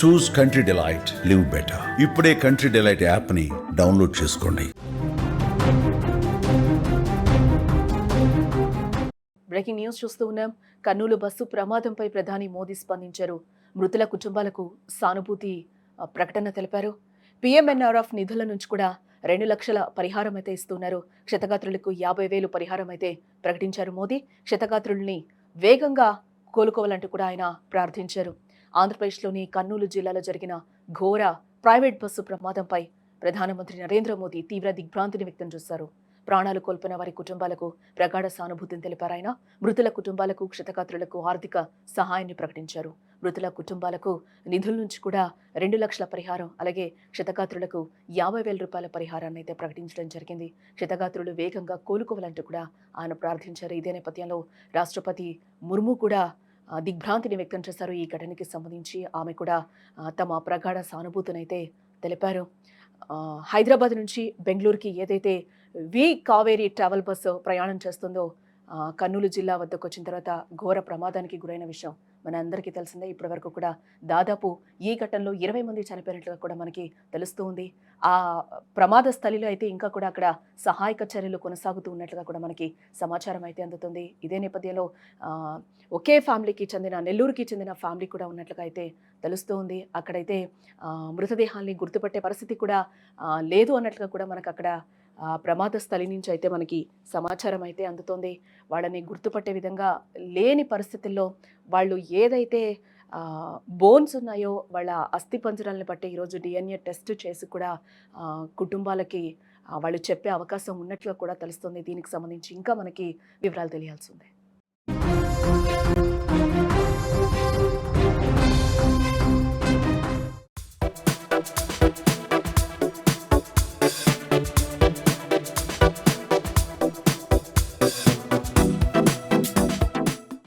చూస్ country delight, live better. ఇప్పుడే country delight app ని download చేసుకోండి. బ్రేకింగ్ న్యూస్ చూస్తూ ఉన్నాం. కర్నూలు బస్సు ప్రమాదంపై ప్రధాని మోదీ స్పందించారు. మృతుల కుటుంబాలకు సానుభూతి ప్రకటన తెలిపారు. PMNRF నిధుల నుంచి కూడా 2 లక్షల పరిహారం అయితే ఇస్తున్నారు. క్షతగాత్రులకు 50,000 పరిహారం అయితే ప్రకటించారు మోదీ. క్షతగాత్రుల్ని వేగంగా కోలుకోవాలంటూ కూడా ఆయన ప్రార్థించారు. ఆంధ్రప్రదేశ్లోని కర్నూలు జిల్లాలో జరిగిన ఘోర ప్రైవేట్ బస్సు ప్రమాదంపై ప్రధానమంత్రి నరేంద్ర మోదీ తీవ్ర దిగ్భ్రాంతిని వ్యక్తం చేశారు. ప్రాణాలు కోల్పోయిన వారి కుటుంబాలకు ప్రగాఢ సానుభూతిని తెలిపారు ఆయన. మృతుల కుటుంబాలకు, క్షతగాత్రులకు ఆర్థిక సహాయాన్ని ప్రకటించారు. మృతుల కుటుంబాలకు నిధుల నుంచి కూడా 2 లక్షల పరిహారం, అలాగే క్షతగాత్రులకు 50,000 రూపాయల పరిహారాన్ని అయితే ప్రకటించడం జరిగింది. క్షతగాత్రులు వేగంగా కోలుకోవాలంటూ కూడా ఆయన ప్రార్థించారు. ఇదే నేపథ్యంలో రాష్ట్రపతి ముర్ము కూడా దిగ్భ్రాంతిని వ్యక్తం చేశారు. ఈ ఘటనకి సంబంధించి ఆమె కూడా తమ ప్రగాఢ సానుభూతినైతే తెలిపారు. హైదరాబాద్ నుంచి బెంగళూరుకి ఏదైతే కావేరీ ట్రావెల్ బస్సు ప్రయాణం చేస్తుందో కర్నూలు జిల్లా వద్దకు వచ్చిన తర్వాత ఘోర ప్రమాదానికి గురైన విషయం మన అందరికీ తెలిసిందే. ఇప్పటి వరకు కూడా దాదాపు ఈ ఘటనలో 20 మంది చనిపోయినట్లుగా కూడా మనకి తెలుస్తూ ఉంది. ఆ ప్రమాద స్థలిలో అయితే ఇంకా కూడా అక్కడ సహాయక చర్యలు కొనసాగుతూ ఉన్నట్లుగా కూడా మనకి సమాచారం అయితే అందుతుంది. ఇదే నేపథ్యంలో ఒకే ఫ్యామిలీకి చెందిన, నెల్లూరుకి చెందిన ఫ్యామిలీ కూడా ఉన్నట్లుగా అయితే తెలుస్తూ ఉంది. అక్కడైతే మృతదేహాల్ని గుర్తుపట్టే పరిస్థితి కూడా లేదు అన్నట్లుగా కూడా మనకు అక్కడ ప్రమాద స్థలి నుంచి అయితే మనకి సమాచారం అయితే అందుతోంది. వాళ్ళని గుర్తుపట్టే విధంగా లేని పరిస్థితుల్లో వాళ్ళు ఏదైతే బోన్స్ ఉన్నాయో వాళ్ళ అస్థి పంజరాలను బట్టి ఈరోజు DNA టెస్ట్ చేసి కూడా కుటుంబాలకి వాళ్ళు చెప్పే అవకాశం ఉన్నట్లుగా కూడా తెలుస్తుంది. దీనికి సంబంధించి ఇంకా మనకి వివరాలు తెలియాల్సి ఉంది.